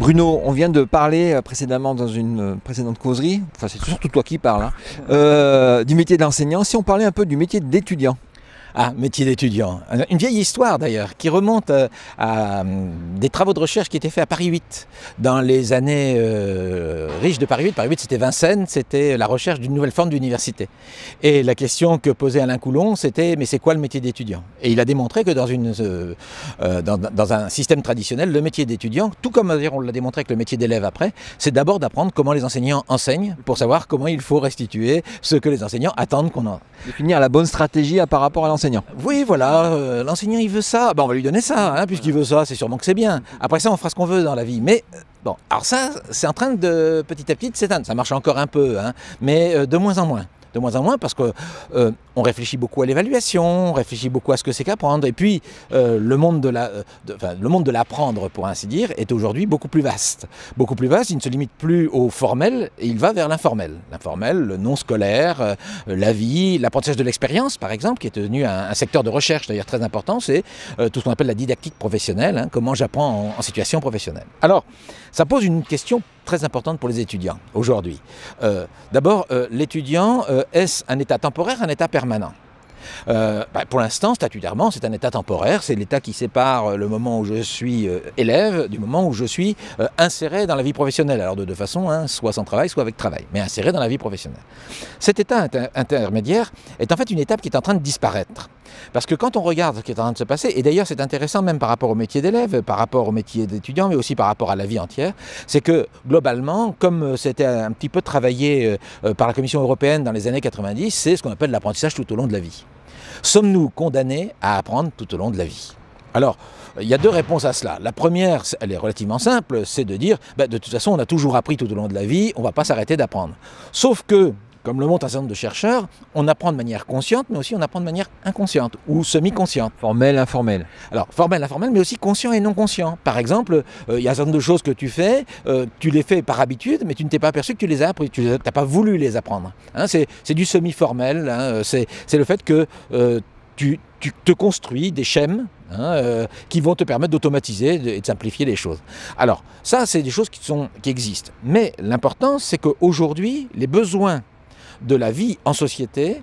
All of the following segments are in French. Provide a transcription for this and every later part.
Bruno, on vient de parler précédemment dans une précédente causerie, enfin c'est surtout toi qui parles, du métier d'enseignant. Si on parlait un peu du métier d'étudiant. Ah, métier d'étudiant. Une vieille histoire d'ailleurs, qui remonte à des travaux de recherche qui étaient faits à Paris 8, dans les années riches de Paris 8. Paris 8, c'était Vincennes, c'était la recherche d'une nouvelle forme d'université. Et la question que posait Alain Coulon, c'était « mais c'est quoi le métier d'étudiant ?» Et il a démontré que dans un système traditionnel, le métier d'étudiant, tout comme on l'a démontré avec le métier d'élève après, c'est d'abord d'apprendre comment les enseignants enseignent, pour savoir comment il faut restituer ce que les enseignants attendent qu'on en... Définir la bonne stratégie par rapport à l'enseignant. Oui, voilà, l'enseignant il veut ça, on va lui donner ça, hein, puisqu'il veut ça, c'est sûrement que c'est bien. Après ça, on fera ce qu'on veut dans la vie. Mais bon, alors ça, c'est en train de petit à petit de s'éteindre. Ça marche encore un peu, hein, mais de moins en moins. De moins en moins parce qu'on réfléchit beaucoup à l'évaluation, on réfléchit beaucoup à ce que c'est qu'apprendre. Et puis, le monde de l'apprendre, pour ainsi dire, est aujourd'hui beaucoup plus vaste. Beaucoup plus vaste, il ne se limite plus au formel, et il va vers l'informel. L'informel, le non scolaire, la vie, l'apprentissage de l'expérience, par exemple, qui est devenu un secteur de recherche d'ailleurs très important, c'est tout ce qu'on appelle la didactique professionnelle, hein, comment j'apprends en situation professionnelle. Alors, ça pose une question très importante pour les étudiants aujourd'hui. D'abord, l'étudiant, est-ce un état temporaire, un état permanent ? Pour l'instant, statutairement, c'est un état temporaire, c'est l'état qui sépare le moment où je suis élève du moment où je suis inséré dans la vie professionnelle. Alors de deux façons, hein, soit sans travail, soit avec travail, mais inséré dans la vie professionnelle. Cet état intermédiaire est en fait une étape qui est en train de disparaître. Parce que quand on regarde ce qui est en train de se passer, et d'ailleurs c'est intéressant même par rapport au métier d'élève, par rapport au métier d'étudiant, mais aussi par rapport à la vie entière, c'est que globalement, comme c'était un petit peu travaillé par la Commission européenne dans les années 90, c'est ce qu'on appelle l'apprentissage tout au long de la vie. Sommes-nous condamnés à apprendre tout au long de la vie ? Alors, il y a deux réponses à cela. La première, elle est relativement simple, c'est de dire, de toute façon, on a toujours appris tout au long de la vie, on ne va pas s'arrêter d'apprendre. Sauf que, comme le montrent un certain nombre de chercheurs, on apprend de manière consciente, mais aussi on apprend de manière inconsciente ou semi-consciente. Formel, informel. Alors, formel, informel, mais aussi conscient et non conscient. Par exemple, il y a un certain nombre de choses que tu fais, tu les fais par habitude, mais tu ne t'es pas aperçu que tu les as appris, tu n'as pas voulu les apprendre. Hein, c'est du semi-formel, hein, c'est le fait que tu te construis des schèmes qui vont te permettre d'automatiser et de simplifier les choses. Alors, ça, c'est des choses qui existent. Mais l'important, c'est qu'aujourd'hui, les besoins de la vie en société,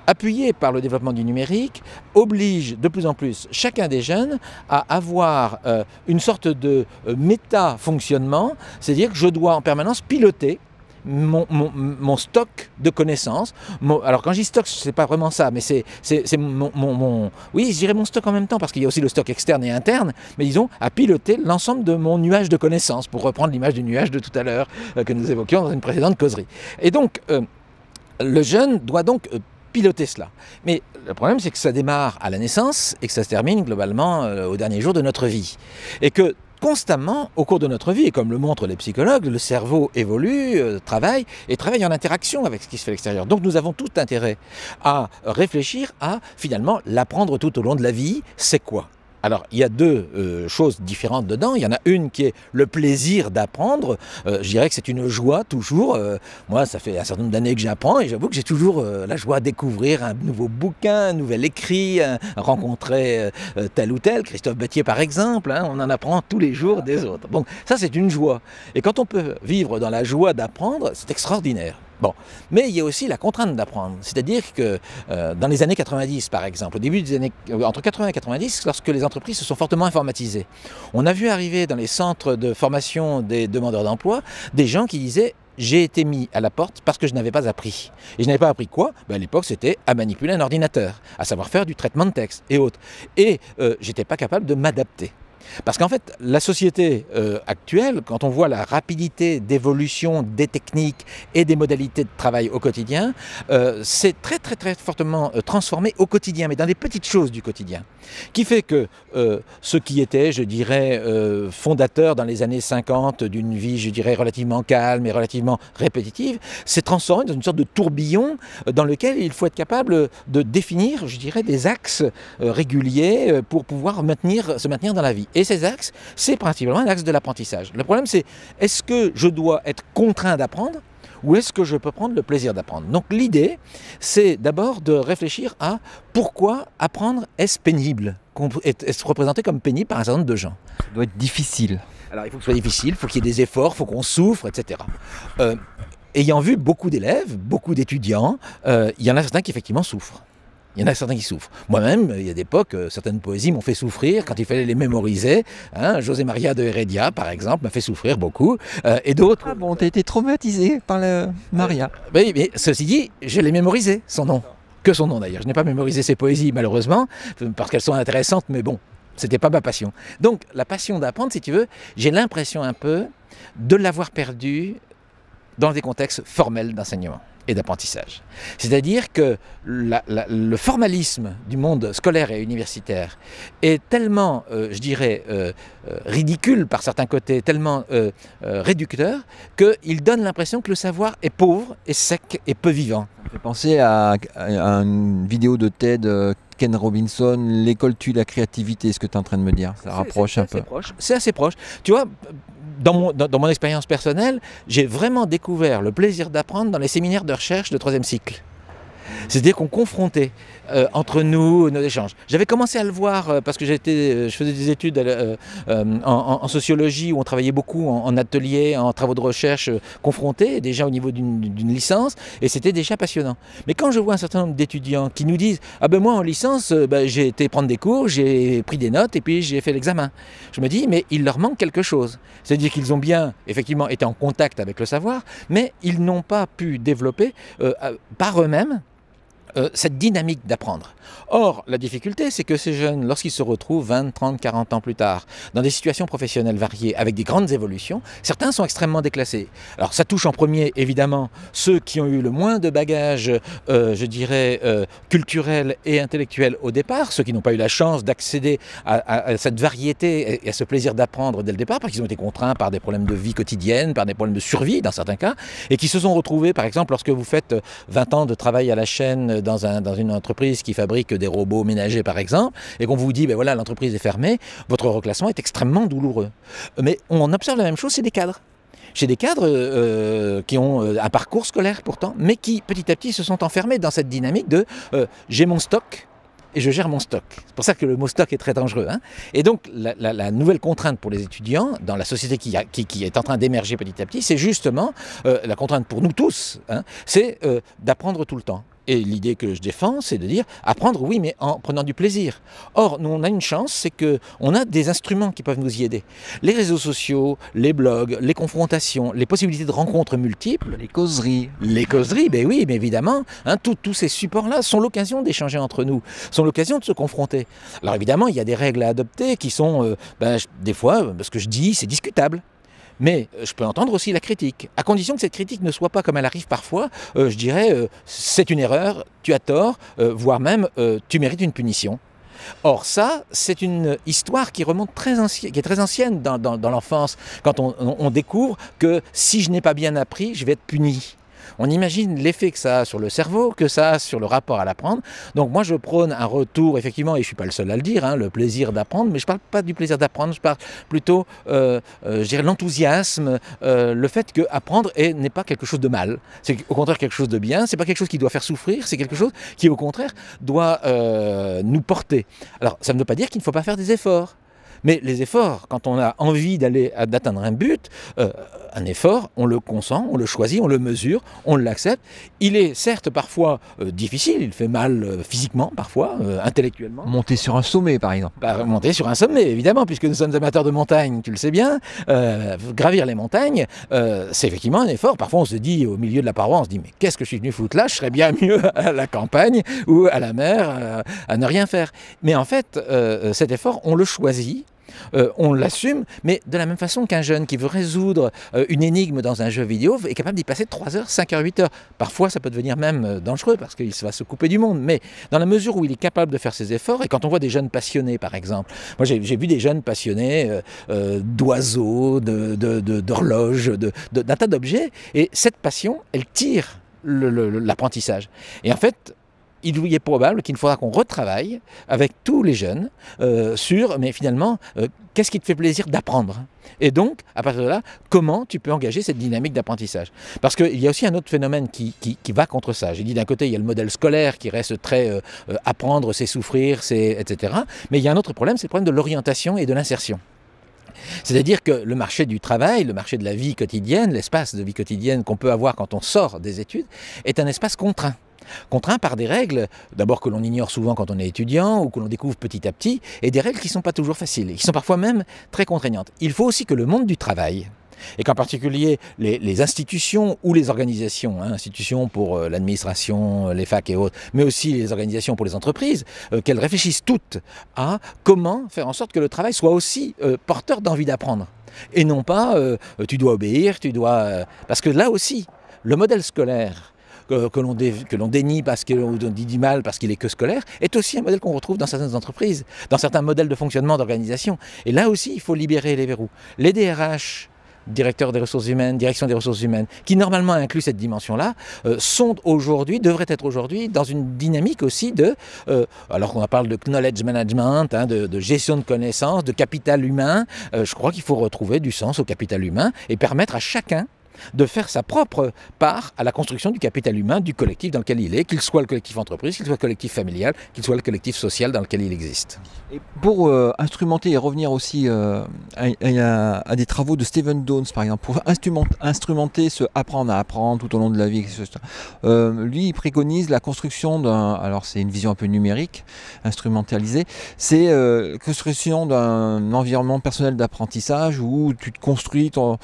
appuyés par le développement du numérique, obligent de plus en plus chacun des jeunes à avoir une sorte de méta-fonctionnement, c'est-à-dire que je dois en permanence piloter mon stock de connaissances. Alors quand je dis stock, c'est pas vraiment ça, mais c'est oui, je dirais mon stock en même temps, parce qu'il y a aussi le stock externe et interne, mais disons, à piloter l'ensemble de mon nuage de connaissances, pour reprendre l'image du nuage de tout à l'heure que nous évoquions dans une précédente causerie. Et donc, le jeune doit donc piloter cela. Mais le problème, c'est que ça démarre à la naissance et que ça se termine globalement au dernier jour de notre vie. Et que constamment, au cours de notre vie, et comme le montrent les psychologues, le cerveau évolue, travaille en interaction avec ce qui se fait à l'extérieur. Donc nous avons tout intérêt à réfléchir à, finalement, l'apprendre tout au long de la vie, c'est quoi ? Alors, il y a deux choses différentes dedans. Il y en a une qui est le plaisir d'apprendre. Je dirais que c'est une joie toujours. Moi, ça fait un certain nombre d'années que j'apprends et j'avoue que j'ai toujours la joie à découvrir un nouveau bouquin, un nouvel écrit, rencontrer tel ou tel. Christophe Battier, par exemple, hein, on en apprend tous les jours des autres. Bon, ça, c'est une joie. Et quand on peut vivre dans la joie d'apprendre, c'est extraordinaire. Bon, mais il y a aussi la contrainte d'apprendre, c'est-à-dire que dans les années 90 par exemple, au début des années, entre 80 et 90, lorsque les entreprises se sont fortement informatisées, on a vu arriver dans les centres de formation des demandeurs d'emploi des gens qui disaient « j'ai été mis à la porte parce que je n'avais pas appris ». Et je n'avais pas appris quoi ? À l'époque c'était à manipuler un ordinateur, à savoir faire du traitement de texte et autres. Et j'étais pas capable de m'adapter. Parce qu'en fait, la société actuelle, quand on voit la rapidité d'évolution des techniques et des modalités de travail au quotidien, c'est très très très fortement transformé au quotidien, mais dans des petites choses du quotidien. Qui fait que ce qui était, je dirais, fondateur dans les années 50 d'une vie, je dirais, relativement calme et relativement répétitive, s'est transformé dans une sorte de tourbillon dans lequel il faut être capable de définir, je dirais, des axes réguliers pour pouvoir se maintenir dans la vie. Et ces axes, c'est principalement l'axe de l'apprentissage. Le problème, c'est est-ce que je dois être contraint d'apprendre ou est-ce que je peux prendre le plaisir d'apprendre? Donc l'idée, c'est d'abord de réfléchir à pourquoi apprendre est-ce pénible? est représenté comme pénible par un certain nombre de gens. Ça doit être difficile. Alors il faut que ce soit difficile, il faut qu'il y ait des efforts, il faut qu'on souffre, etc. Ayant vu beaucoup d'élèves, beaucoup d'étudiants, il y en a certains qui effectivement souffrent. Il y en a certains qui souffrent. Moi-même, il y a des époques, certaines poésies m'ont fait souffrir quand il fallait les mémoriser. José Maria de Heredia, par exemple, m'a fait souffrir beaucoup. Et d'autres... Ah bon, t'as été traumatisé par le Maria. Oui, mais ceci dit, je l'ai mémorisé, son nom. Que son nom d'ailleurs. Je n'ai pas mémorisé ses poésies, malheureusement, parce qu'elles sont intéressantes, mais bon, c'était pas ma passion. Donc, la passion d'apprendre, si tu veux, j'ai l'impression un peu de l'avoir perdue dans des contextes formels d'enseignement et d'apprentissage. C'est-à-dire que le formalisme du monde scolaire et universitaire est tellement, je dirais, ridicule par certains côtés, tellement réducteur, qu'il donne l'impression que le savoir est pauvre, est sec et peu vivant. Ça me fait penser à une vidéo de TED, Ken Robinson, l'école tue la créativité, ce que tu es en train de me dire. Ça rapproche un peu. C'est assez proche. Tu vois, dans mon expérience personnelle, j'ai vraiment découvert le plaisir d'apprendre dans les séminaires de recherche de 3e cycle. C'est-à-dire qu'on confrontait entre nous nos échanges. J'avais commencé à le voir parce que je faisais des études en sociologie où on travaillait beaucoup en atelier, en travaux de recherche confrontés, déjà au niveau d'une licence, et c'était déjà passionnant. Mais quand je vois un certain nombre d'étudiants qui nous disent « Ah ben moi en licence, j'ai été prendre des cours, j'ai pris des notes et puis j'ai fait l'examen », je me dis « Mais il leur manque quelque chose ». C'est-à-dire qu'ils ont bien, effectivement, été en contact avec le savoir, mais ils n'ont pas pu développer par eux-mêmes cette dynamique d'apprendre. Or, la difficulté, c'est que ces jeunes, lorsqu'ils se retrouvent 20, 30, 40 ans plus tard, dans des situations professionnelles variées, avec des grandes évolutions, certains sont extrêmement déclassés. Alors, ça touche en premier, évidemment, ceux qui ont eu le moins de bagages, je dirais, culturels et intellectuels au départ, ceux qui n'ont pas eu la chance d'accéder à cette variété et à ce plaisir d'apprendre dès le départ, parce qu'ils ont été contraints par des problèmes de vie quotidienne, par des problèmes de survie, dans certains cas, et qui se sont retrouvés, par exemple, lorsque vous faites 20 ans de travail à la chaîne dans une entreprise qui fabrique des robots ménagers par exemple, et qu'on vous dit, ben voilà, l'entreprise est fermée, votre reclassement est extrêmement douloureux. Mais on observe la même chose chez des cadres. Chez des cadres qui ont un parcours scolaire pourtant, mais qui petit à petit se sont enfermés dans cette dynamique de j'ai mon stock et je gère mon stock. C'est pour ça que le mot stock est très dangereux. Et donc la nouvelle contrainte pour les étudiants, dans la société qui est en train d'émerger petit à petit, c'est justement la contrainte pour nous tous, c'est d'apprendre tout le temps. Et l'idée que je défends, c'est de dire apprendre, oui, mais en prenant du plaisir. Or, nous, on a une chance, c'est qu'on a des instruments qui peuvent nous y aider. Les réseaux sociaux, les blogs, les confrontations, les possibilités de rencontres multiples. Les causeries. Les causeries, ben oui, mais évidemment, tous ces supports-là sont l'occasion d'échanger entre nous, sont l'occasion de se confronter. Alors évidemment, il y a des règles à adopter qui sont, des fois, ce que je dis, c'est discutable. Mais je peux entendre aussi la critique, à condition que cette critique ne soit pas comme elle arrive parfois, je dirais c'est une erreur, tu as tort, voire même tu mérites une punition. Or ça, c'est une histoire qui remonte qui est très ancienne dans l'enfance, quand on découvre que si je n'ai pas bien appris, je vais être puni. On imagine l'effet que ça a sur le cerveau, que ça a sur le rapport à l'apprendre. Donc moi je prône un retour, effectivement, et je ne suis pas le seul à le dire, le plaisir d'apprendre, mais je ne parle pas du plaisir d'apprendre, je parle plutôt, je dirais, l'enthousiasme, le fait qu'apprendre n'est pas quelque chose de mal, c'est au contraire quelque chose de bien, c'est pas quelque chose qui doit faire souffrir, c'est quelque chose qui au contraire doit nous porter. Alors ça ne veut pas dire qu'il ne faut pas faire des efforts. Mais les efforts, quand on a envie d'atteindre un but, un effort, on le consent, on le choisit, on le mesure, on l'accepte. Il est certes parfois difficile, il fait mal physiquement parfois, intellectuellement. Monter sur un sommet par exemple. Monter sur un sommet évidemment, puisque nous sommes amateurs de montagne, tu le sais bien. Gravir les montagnes, c'est effectivement un effort. Parfois on se dit au milieu de la paroi, on se dit mais qu'est-ce que je suis venu foutre là? Je serais bien mieux à la campagne ou à la mer, à ne rien faire. Mais en fait, cet effort, on le choisit. On l'assume, mais de la même façon qu'un jeune qui veut résoudre une énigme dans un jeu vidéo est capable d'y passer 3 heures, 5 heures, 8 heures. Parfois, ça peut devenir même dangereux parce qu'il va se couper du monde. Mais dans la mesure où il est capable de faire ses efforts, et quand on voit des jeunes passionnés, par exemple, moi j'ai vu des jeunes passionnés d'oiseaux, d'horloges, d'un tas d'objets, et cette passion, elle tire l'apprentissage. Et en fait, il est probable qu'il faudra qu'on retravaille avec tous les jeunes sur, mais finalement, qu'est-ce qui te fait plaisir d'apprendre? Et donc, à partir de là, comment tu peux engager cette dynamique d'apprentissage? Parce qu'il y a aussi un autre phénomène qui va contre ça. J'ai dit d'un côté, il y a le modèle scolaire qui reste très apprendre, c'est souffrir, etc. Mais il y a un autre problème, c'est le problème de l'orientation et de l'insertion. C'est-à-dire que le marché du travail, le marché de la vie quotidienne, l'espace de vie quotidienne qu'on peut avoir quand on sort des études, est un espace contraint. Contraint par des règles, d'abord que l'on ignore souvent quand on est étudiant ou que l'on découvre petit à petit, et des règles qui ne sont pas toujours faciles, et qui sont parfois même très contraignantes. Il faut aussi que le monde du travail, et qu'en particulier les institutions ou les organisations, institutions pour l'administration, les facs et autres, mais aussi les organisations pour les entreprises, qu'elles réfléchissent toutes à comment faire en sorte que le travail soit aussi porteur d'envie d'apprendre. Et non pas tu dois obéir, parce que là aussi, le modèle scolaire que l'on dénie parce qu'on dit du mal parce qu'il est que scolaire, est aussi un modèle qu'on retrouve dans certaines entreprises, dans certains modèles de fonctionnement d'organisation. Et là aussi, il faut libérer les verrous. Les DRH, directeur des ressources humaines, direction des ressources humaines, qui normalement inclut cette dimension-là, devraient être aujourd'hui dans une dynamique aussi alors qu'on parle de knowledge management, de gestion de connaissances, de capital humain, je crois qu'il faut retrouver du sens au capital humain et permettre à chacun de faire sa propre part à la construction du capital humain du collectif dans lequel il est, qu'il soit le collectif entreprise, qu'il soit le collectif familial, qu'il soit le collectif social dans lequel il existe. Et pour instrumenter et revenir aussi à des travaux de Stephen Downes, par exemple, pour instrumenter ce apprendre à apprendre tout au long de la vie, etc. Lui, il préconise la construction alors c'est une vision un peu numérique, instrumentalisée, c'est la construction d'un environnement personnel d'apprentissage où tu te construis ton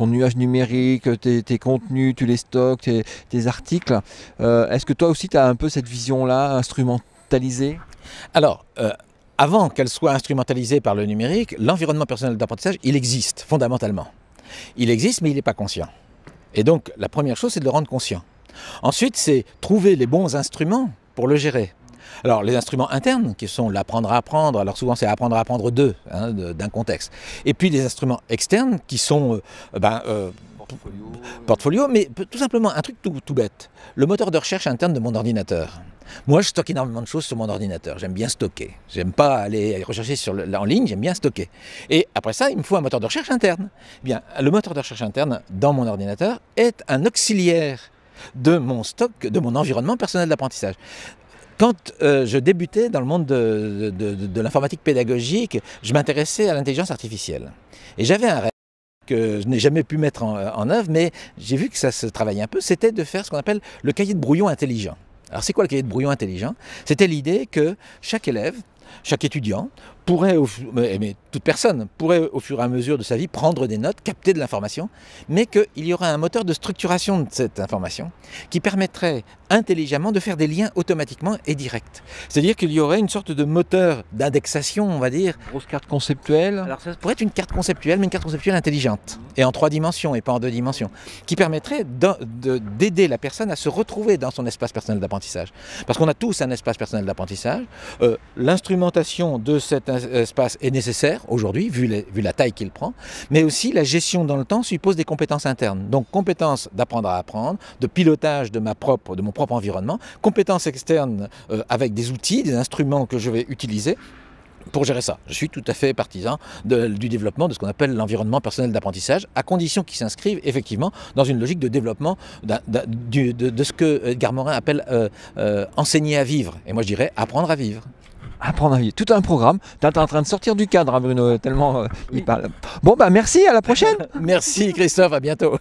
nuage numérique, tes contenus, tu les stockes, tes articles. Est-ce que toi aussi tu as un peu cette vision-là, instrumentalisée? Alors, avant qu'elle soit instrumentalisée par le numérique, l'environnement personnel d'apprentissage, il existe fondamentalement. Il existe, mais il n'est pas conscient. Et donc, la première chose, c'est de le rendre conscient. Ensuite, c'est trouver les bons instruments pour le gérer. Alors, les instruments internes, qui sont l'apprendre à apprendre, alors souvent c'est apprendre à apprendre d'un contexte. Et puis les instruments externes, qui sont portfolio, mais tout simplement un truc tout bête. Le moteur de recherche interne de mon ordinateur. Moi, je stocke énormément de choses sur mon ordinateur. J'aime bien stocker. J'aime pas aller rechercher en ligne, j'aime bien stocker. Et après ça, il me faut un moteur de recherche interne. Eh bien, le moteur de recherche interne dans mon ordinateur est un auxiliaire de mon stock, de mon environnement personnel d'apprentissage. Quand je débutais dans le monde de l'informatique pédagogique, je m'intéressais à l'intelligence artificielle. Et j'avais un rêve que je n'ai jamais pu mettre en œuvre, mais j'ai vu que ça se travaillait un peu, c'était de faire ce qu'on appelle le cahier de brouillon intelligent. Alors c'est quoi le cahier de brouillon intelligent? C'était l'idée que chaque élève, chaque étudiant, mais toute personne pourrait au fur et à mesure de sa vie prendre des notes, capter de l'information, mais qu'il y aurait un moteur de structuration de cette information qui permettrait intelligemment de faire des liens automatiquement et directs. C'est-à-dire qu'il y aurait une sorte de moteur d'indexation, on va dire. Grosse carte conceptuelle. Alors ça pourrait être une carte conceptuelle, mais une carte conceptuelle intelligente, et en 3 dimensions et pas en 2 dimensions, qui permettrait d'aider la personne à se retrouver dans son espace personnel d'apprentissage. Parce qu'on a tous un espace personnel d'apprentissage. L'instrumentation de cet espace est nécessaire aujourd'hui, vu la taille qu'il prend, mais aussi la gestion dans le temps suppose des compétences internes. Donc compétences d'apprendre à apprendre, de pilotage de mon propre environnement, compétences externes avec des outils, des instruments que je vais utiliser pour gérer ça. Je suis tout à fait partisan du développement de ce qu'on appelle l'environnement personnel d'apprentissage, à condition qu'il s'inscrive effectivement dans une logique de développement de ce que Edgar Morin appelle enseigner à vivre. Et moi je dirais apprendre à vivre. Apprendre à vivre. Tout un programme. Tu es en train de sortir du cadre, Bruno, tellement il parle. Bon, merci, à la prochaine. Merci Christophe, à bientôt.